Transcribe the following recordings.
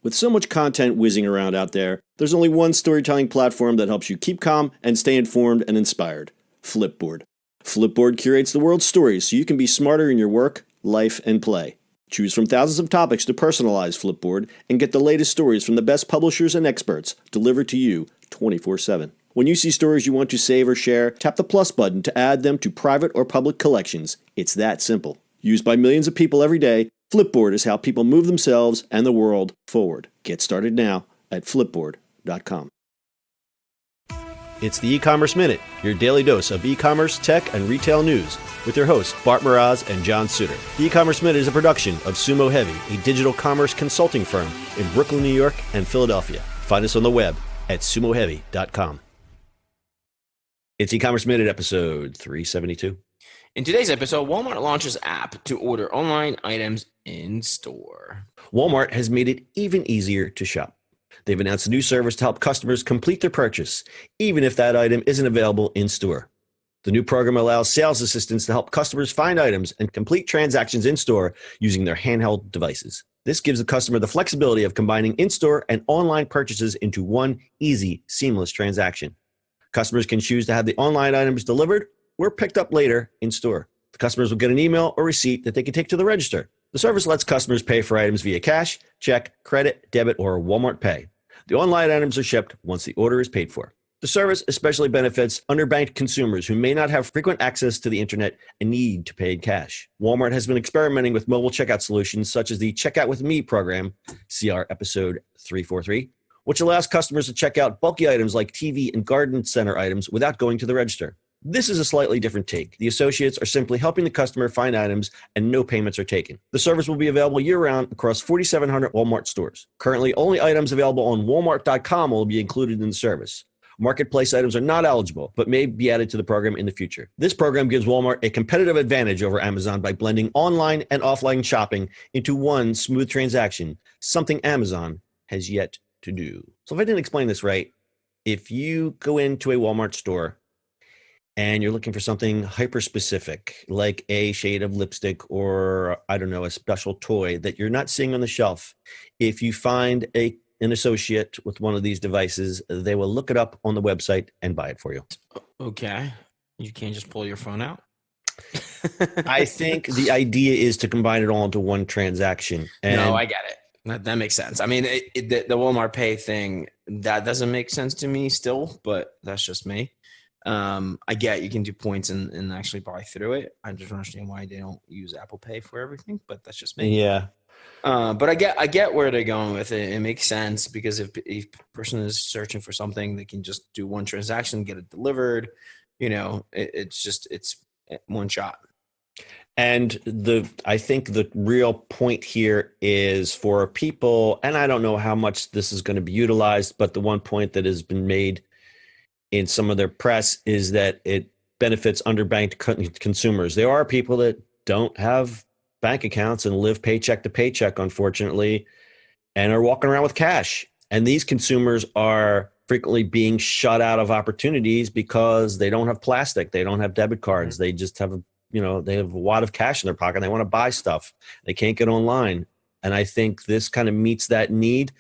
With so much content whizzing around out there, there's only one storytelling platform that helps you keep calm and stay informed and inspired: Flipboard. Flipboard curates the world's stories so you can be smarter in your work, life, and play. Choose from thousands of topics to personalize Flipboard and get the latest stories from the best publishers and experts delivered to you 24/7. When you see stories you want to save or share, tap the plus button to add them to private or public collections. It's that simple. Used by millions of people every day, Flipboard is how people move themselves and the world forward. Get started now at flipboard.com. It's the E-Commerce Minute, your daily dose of e-commerce, tech, and retail news with your hosts Bart Mraz and John Suter. The E-Commerce Minute is a production of Sumo Heavy, a digital commerce consulting firm in Brooklyn, New York, and Philadelphia. Find us on the web at sumoheavy.com. It's E-Commerce Minute episode 372. In today's episode, Walmart launches app to order online items in store. Walmart has made it even easier to shop. They've announced a new service to help customers complete their purchase, even if that item isn't available in store. The new program allows sales assistants to help customers find items and complete transactions in store using their handheld devices. This gives the customer the flexibility of combining in-store and online purchases into one easy, seamless transaction. Customers can choose to have the online items delivered or picked up later in store. The customers will get an email or receipt that they can take to the register. The service lets customers pay for items via cash, check, credit, debit, or Walmart Pay. The online items are shipped once the order is paid for. The service especially benefits underbanked consumers who may not have frequent access to the internet and need to pay in cash. Walmart has been experimenting with mobile checkout solutions such as the Checkout With Me program, CR episode 343, which allows customers to check out bulky items like TV and garden center items without going to the register. This is a slightly different take. The associates are simply helping the customer find items and no payments are taken. The service will be available year-round across 4,700 Walmart stores. Currently, only items available on Walmart.com will be included in the service. Marketplace items are not eligible, but may be added to the program in the future. This program gives Walmart a competitive advantage over Amazon by blending online and offline shopping into one smooth transaction, something Amazon has yet to do. So if I didn't explain this right, if you go into a Walmart store and you're looking for something hyper-specific, like a shade of lipstick or, I don't know, a special toy that you're not seeing on the shelf, if you find an associate with one of these devices, they will look it up on the website and buy it for you. Okay. You can't just pull your phone out? I think the idea is to combine it all into one transaction. And no, I get it. That makes sense. I mean, the Walmart Pay thing, that doesn't make sense to me still, but that's just me. I get you can do points and actually buy through it. I just don't understand why they don't use Apple Pay for everything, but that's just me. Yeah. But I get where they're going with it. It makes sense because if a person is searching for something, they can just do one transaction, get it delivered. You know, it's one shot. And I think the real point here is for people, and I don't know how much this is going to be utilized, but the one point that has been made in some of their press is that it benefits underbanked consumers. There are people that don't have bank accounts and live paycheck to paycheck, unfortunately, and are walking around with cash. And these consumers are frequently being shut out of opportunities because they don't have plastic. They don't have debit cards. They just have, they have a wad of cash in their pocket. They want to buy stuff. They can't get online. And I think this kind of meets that need.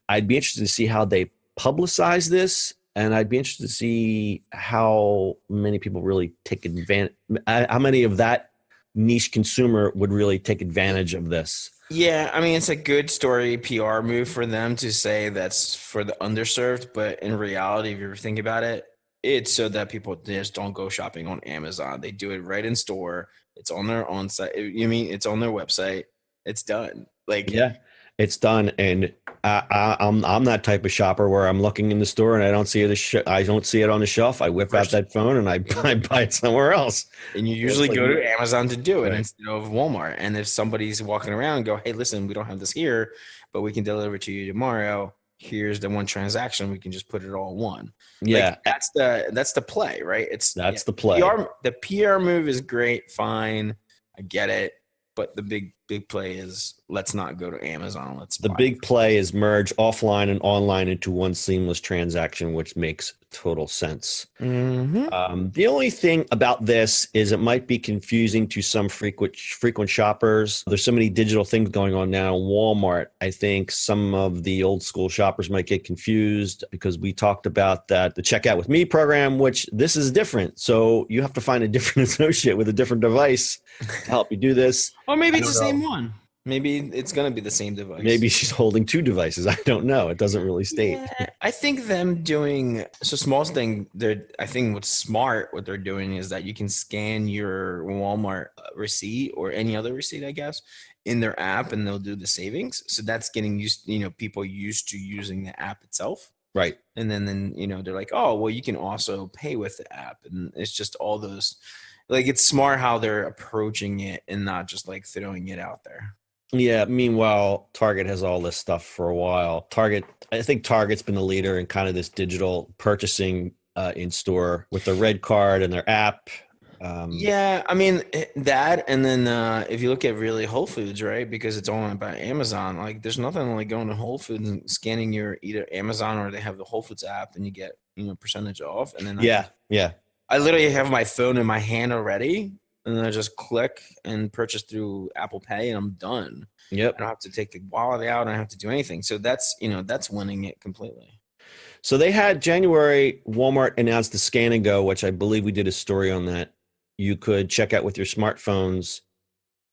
I'd be interested to see how they publicize this. And I'd be interested to see how many people really take advantage, how many of that niche consumer would really take advantage of this. Yeah, I mean, it's a good story PR move for them to say that's for the underserved. But in reality, if you ever think about it, it's so that people just don't go shopping on Amazon. They do it right in store. It's on their own site. It's on their website. It's done. Yeah, it's done. And I'm that type of shopper where I'm looking in the store and I don't see it. I don't see it on the shelf. I whip out that phone and I buy it somewhere else. And you usually go to Amazon to do it instead of Walmart. And if somebody's walking around and go, hey, listen, we don't have this here, but we can deliver it to you tomorrow. Here's the one transaction. We can just put it all in one. Yeah, that's the play, right? That's the play. The PR move is great, fine. I get it. But the big play is let's not go to Amazon. The big play is merge offline and online into one seamless transaction, which makes total sense. Mm-hmm. The only thing about this is it might be confusing to some frequent shoppers. There's so many digital things going on now in Walmart. I think some of the old school shoppers might get confused because we talked about that the Checkout with Me program, which this is different. So you have to find a different associate with a different device to help you do this. Or maybe I it's the don't know. same one. Maybe it's going to be the same device. Maybe she's holding two devices. I don't know. It doesn't really state. Yeah, I think them doing so small thing. I think what's smart, what they're doing is that you can scan your Walmart receipt or any other receipt, I guess, in their app, and they'll do the savings. So that's getting used, people used to using the app itself. Right. And then they're like, oh, well, you can also pay with the app, and it's just all those. Like, it's smart how they're approaching it and not just like throwing it out there. Yeah. Meanwhile, Target has all this stuff for a while. I think Target's been the leader in kind of this digital purchasing in store with their red card and their app. Yeah, I mean that, and then if you look at really Whole Foods, right? Because it's all about Amazon. Like, there's nothing like going to Whole Foods and scanning your either Amazon or they have the Whole Foods app, and you get percentage off. And then I literally have my phone in my hand already, and then I just click and purchase through Apple Pay, and I'm done. Yep. I don't have to take the wallet out. I don't have to do anything. So that's winning it completely. So they had January, Walmart announced the Scan and Go, which I believe we did a story on that. You could check out with your smartphones.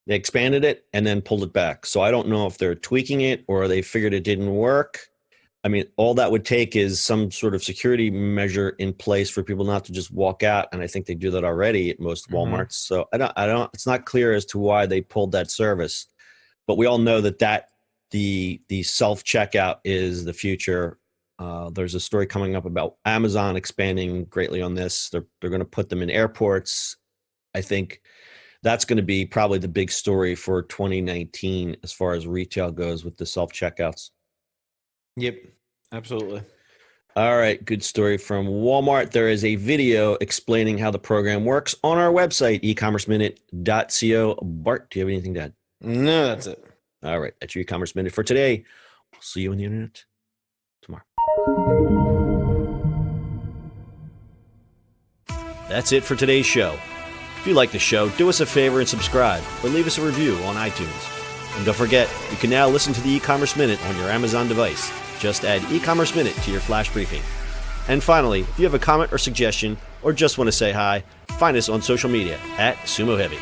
They expanded it and then pulled it back. So I don't know if they're tweaking it or they figured it didn't work. I mean, all that would take is some sort of security measure in place for people not to just walk out. And I think they do that already at most Walmarts. So I don't, it's not clear as to why they pulled that service, but we all know that the self-checkout is the future. There's a story coming up about Amazon expanding greatly on this. They're going to put them in airports. I think that's going to be probably the big story for 2019 as far as retail goes with the self-checkouts. Yep, absolutely. All right, good story from Walmart. There is a video explaining how the program works on our website, ecommerceminute.co. Bart, do you have anything to add? No, that's it. All right, that's your e-commerce minute for today. We'll see you on the internet tomorrow. That's it for today's show. If you like the show, do us a favor and subscribe or leave us a review on iTunes. And don't forget, you can now listen to the e-commerce minute on your Amazon device. Just add e-commerce minute to your flash briefing. And finally, if you have a comment or suggestion or just want to say hi, find us on social media at Sumo Heavy.